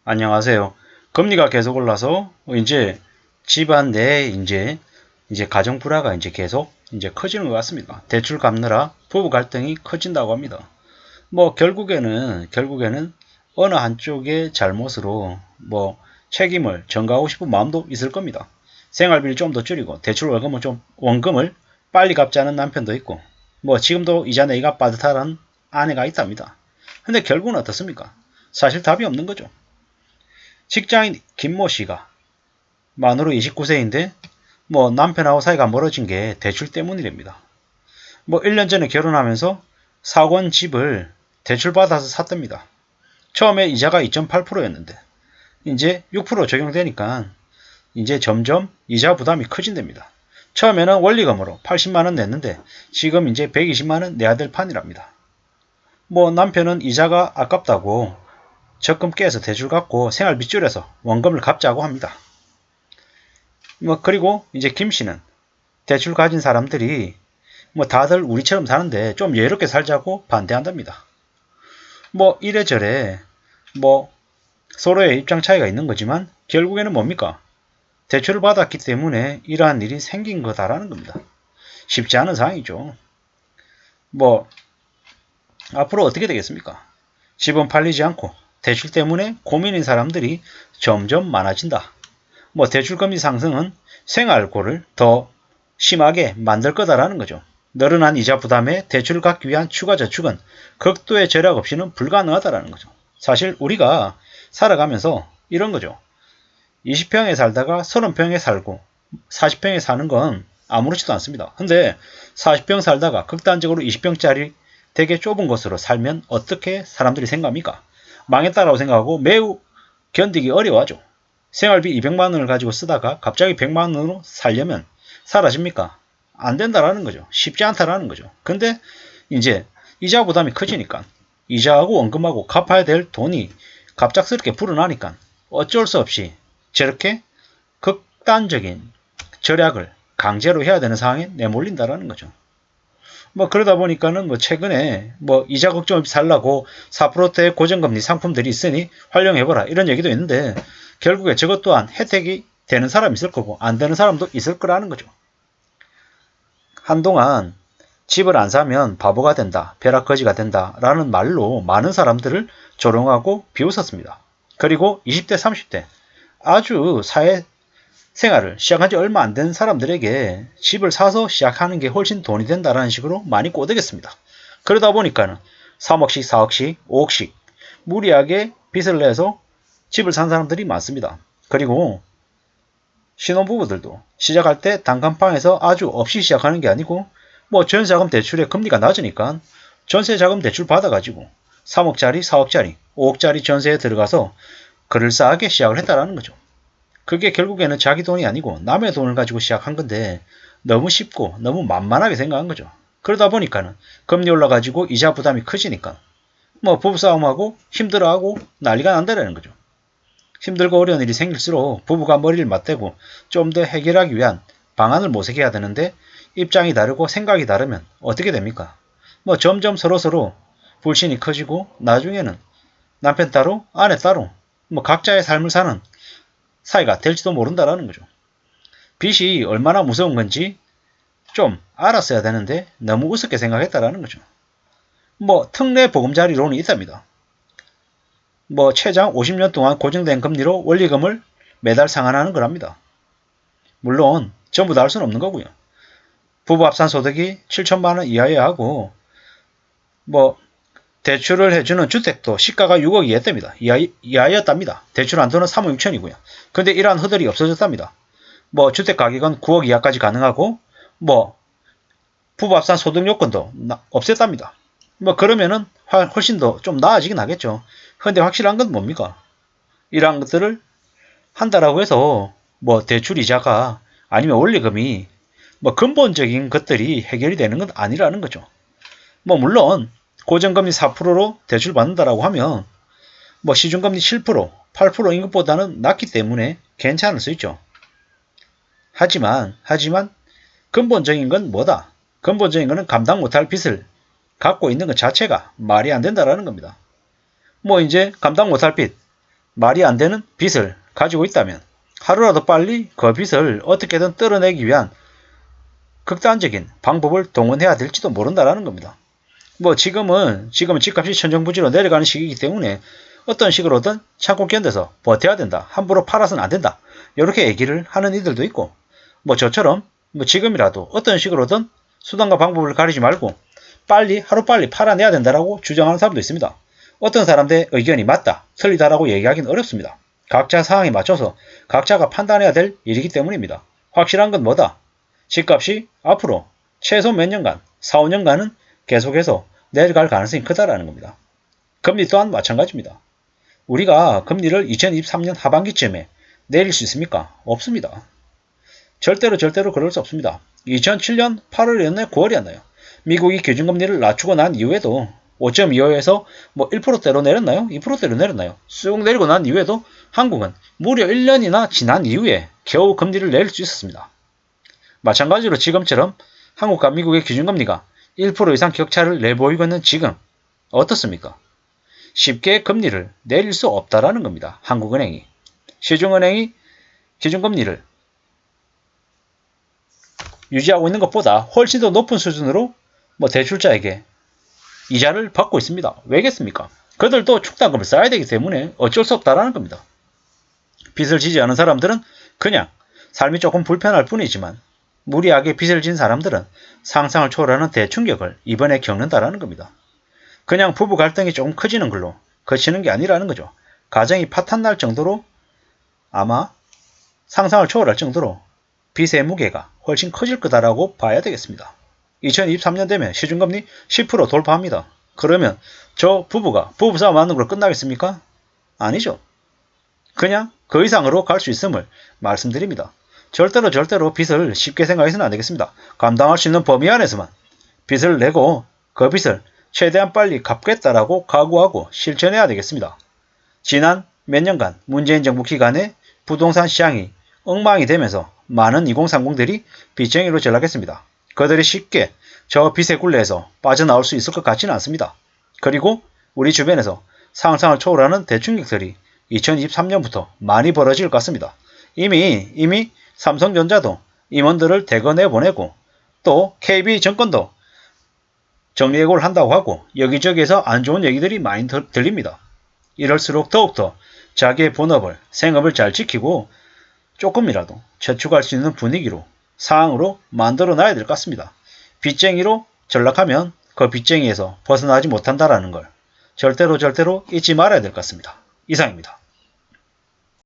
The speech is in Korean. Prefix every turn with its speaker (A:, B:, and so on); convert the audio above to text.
A: 안녕하세요. 금리가 계속 올라서 이제 집안 내에 이제 가정 불화가 이제 계속 이제 커지는 것 같습니다. 대출 갚느라 부부 갈등이 커진다고 합니다. 뭐 결국에는 어느 한쪽의 잘못으로 뭐 책임을 전가하고 싶은 마음도 있을 겁니다. 생활비를 좀 더 줄이고 대출 원금을 빨리 갚자는 남편도 있고 뭐 지금도 이자 내기가 빠듯하다는 아내가 있답니다. 근데 결국은 어떻습니까? 사실 답이 없는 거죠. 직장인 김모 씨가 만으로 29세인데 뭐 남편하고 사이가 멀어진 게 대출 때문이랍니다. 뭐 1년 전에 결혼하면서 4억 원 집을 대출받아서 샀답니다. 처음에 이자가 2.8%였는데 이제 6% 적용되니까 이제 점점 이자 부담이 커진답니다. 처음에는 원리금으로 80만원 냈는데 지금 이제 120만원 내야 될 판이랍니다. 뭐 남편은 이자가 아깝다고 적금 깨서 대출 갚고 생활비 줄여서 원금을 갚자고 합니다. 뭐 그리고 이제 김 씨는 대출 가진 사람들이 뭐 다들 우리처럼 사는데 좀 여유롭게 살자고 반대한답니다. 뭐 이래저래 뭐 서로의 입장 차이가 있는 거지만 결국에는 뭡니까? 대출을 받았기 때문에 이러한 일이 생긴 거다라는 겁니다. 쉽지 않은 상황이죠. 뭐 앞으로 어떻게 되겠습니까? 집은 팔리지 않고 대출 때문에 고민인 사람들이 점점 많아진다. 뭐 대출금리 상승은 생활고를 더 심하게 만들 거다라는 거죠. 늘어난 이자 부담에 대출을 갚기 위한 추가 저축은 극도의 절약 없이는 불가능하다라는 거죠. 사실 우리가 살아가면서 이런 거죠. 20평에 살다가 30평에 살고 40평에 사는 건 아무렇지도 않습니다. 근데 40평 살다가 극단적으로 20평짜리 되게 좁은 곳으로 살면 어떻게 사람들이 생각합니까? 망했다라고 생각하고 매우 견디기 어려워하죠. 생활비 200만 원을 가지고 쓰다가 갑자기 100만 원으로 살려면 사라집니까? 안 된다라는 거죠. 쉽지 않다라는 거죠. 근데 이제 이자 부담이 커지니까 이자하고 원금하고 갚아야 될 돈이 갑작스럽게 불어나니까 어쩔 수 없이 저렇게 극단적인 절약을 강제로 해야 되는 상황에 내몰린다라는 거죠. 뭐 그러다 보니까는 뭐 최근에 뭐 이자 걱정 없이 살라고 4%대 고정금리 상품들이 있으니 활용해보라 이런 얘기도 있는데 결국에 저것 또한 혜택이 되는 사람이 있을 거고 안 되는 사람도 있을 거라는 거죠. 한동안 집을 안 사면 바보가 된다, 벼락거지가 된다 라는 말로 많은 사람들을 조롱하고 비웃었습니다. 그리고 20대, 30대 아주 사회생활을 시작한 지 얼마 안 된 사람들에게 집을 사서 시작하는 게 훨씬 돈이 된다라는 식으로 많이 꼬드겼습니다. 그러다 보니까는 3억씩, 4억씩, 5억씩 무리하게 빚을 내서 집을 산 사람들이 많습니다. 그리고 신혼부부들도 시작할 때 단칸방에서 아주 없이 시작하는 게 아니고 뭐 전세자금 대출의 금리가 낮으니까 전세자금 대출 받아가지고 3억짜리, 4억짜리, 5억짜리 전세에 들어가서 그럴싸하게 시작을 했다라는 거죠. 그게 결국에는 자기 돈이 아니고 남의 돈을 가지고 시작한 건데 너무 쉽고 너무 만만하게 생각한 거죠. 그러다 보니까는 금리 올라가지고 이자 부담이 커지니까 뭐 부부싸움하고 힘들어하고 난리가 난다라는 거죠. 힘들고 어려운 일이 생길수록 부부가 머리를 맞대고 좀 더 해결하기 위한 방안을 모색해야 되는데 입장이 다르고 생각이 다르면 어떻게 됩니까? 뭐 점점 서로서로 불신이 커지고 나중에는 남편 따로 아내 따로 뭐 각자의 삶을 사는 사이가 될지도 모른다라는 거죠. 빚이 얼마나 무서운 건지 좀 알았어야 되는데 너무 우습게 생각했다라는 거죠. 뭐 특례 보금자리론이 있답니다. 뭐 최장 50년 동안 고정된 금리로 원리금을 매달 상환하는 거랍니다. 물론 전부 다 할 수는 없는 거고요. 부부 합산 소득이 7천만 원 이하여야 하고 뭐 대출을 해주는 주택도 시가가 6억 이하였답니다. 이하였답니다. 대출 한도는 3억 6천이고요. 근데 이러한 허들이 없어졌답니다. 뭐 주택 가격은 9억 이하까지 가능하고 뭐 부부 합산 소득 요건도 없앴답니다. 뭐 그러면은 훨씬 더 좀 나아지긴 하겠죠. 근데 확실한 건 뭡니까? 이러한 것들을 한다라고 해서 뭐 대출 이자가 아니면 원리금이 뭐 근본적인 것들이 해결이 되는 건 아니라는 거죠. 뭐 물론 고정금리 4%로 대출 받는다라고 하면 뭐 시중금리 7%, 8%인 것보다는 낮기 때문에 괜찮을 수 있죠. 하지만 근본적인 건 뭐다? 근본적인 것은 감당 못할 빚을 갖고 있는 것 자체가 말이 안 된다라는 겁니다. 뭐 이제 감당 못할 빚, 말이 안 되는 빚을 가지고 있다면 하루라도 빨리 그 빚을 어떻게든 뜯어내기 위한 극단적인 방법을 동원해야 될지도 모른다라는 겁니다. 지금은 집값이 천정부지로 내려가는 시기이기 때문에 어떤 식으로든 참고 견뎌서 버텨야 된다. 함부로 팔아서는 안 된다. 이렇게 얘기를 하는 이들도 있고, 저처럼 지금이라도 어떤 식으로든 수단과 방법을 가리지 말고 하루빨리 팔아내야 된다라고 주장하는 사람도 있습니다. 어떤 사람들의 의견이 맞다, 틀리다라고 얘기하기는 어렵습니다. 각자 상황에 맞춰서 각자가 판단해야 될 일이기 때문입니다. 확실한 건 뭐다? 집값이 앞으로 최소 몇 년간, 4, 5년간은 계속해서 내려갈 가능성이 크다라는 겁니다. 금리 또한 마찬가지입니다. 우리가 금리를 2023년 하반기쯤에 내릴 수 있습니까? 없습니다. 절대로 그럴 수 없습니다. 2007년 8월이었나요? 9월이었나요? 미국이 기준금리를 낮추고 난 이후에도 5.25에서 1%대로 내렸나요? 2%대로 내렸나요? 쑥 내리고 난 이후에도 한국은 무려 1년이나 지난 이후에 겨우 금리를 내릴 수 있었습니다. 마찬가지로 지금처럼 한국과 미국의 기준금리가 1% 이상 격차를 내보이고 있는 지금 어떻습니까? 쉽게 금리를 내릴 수 없다라는 겁니다. 한국은행이. 시중은행이 기준금리를 유지하고 있는 것보다 훨씬 더 높은 수준으로 대출자에게 이자를 받고 있습니다. 왜겠습니까? 그들도 축당금을 쌓아야 되기 때문에 어쩔 수 없다라는 겁니다. 빚을 지지 않은 사람들은 그냥 삶이 조금 불편할 뿐이지만 무리하게 빚을 진 사람들은 상상을 초월하는 대충격을 이번에 겪는다라는 겁니다. 그냥 부부 갈등이 조금 커지는 걸로 그치는 게 아니라는 거죠. 가정이 파탄날 정도로 아마 상상을 초월할 정도로 빚의 무게가 훨씬 커질 거다라고 봐야 되겠습니다. 2023년 되면 시중금리 10% 돌파합니다. 그러면 저 부부가 부부싸움 하는 걸로 끝나겠습니까? 아니죠. 그냥 그 이상으로 갈 수 있음을 말씀드립니다. 절대로 빚을 쉽게 생각해서는 안 되겠습니다. 감당할 수 있는 범위 안에서만 빚을 내고 그 빚을 최대한 빨리 갚겠다라고 각오하고 실천해야 되겠습니다. 지난 몇 년간 문재인 정부 기간에 부동산 시장이 엉망이 되면서 많은 2030들이 빚쟁이로 전락했습니다. 그들이 쉽게 저 빚의 굴레에서 빠져나올 수 있을 것 같지는 않습니다. 그리고 우리 주변에서 상상을 초월하는 대충격들이 2023년부터 많이 벌어질 것 같습니다. 이미 삼성전자도 임원들을 대거 내보내고 또 KB증권도 정리해고를 한다고 하고 여기저기에서 안 좋은 얘기들이 많이 들립니다. 이럴수록 더욱더 자기의 본업을, 생업을 잘 지키고 조금이라도 저축할 수 있는 분위기로, 상황으로 만들어 놔야 될 것 같습니다. 빚쟁이로 전락하면 그 빚쟁이에서 벗어나지 못한다는 걸 절대로 잊지 말아야 될 것 같습니다. 이상입니다.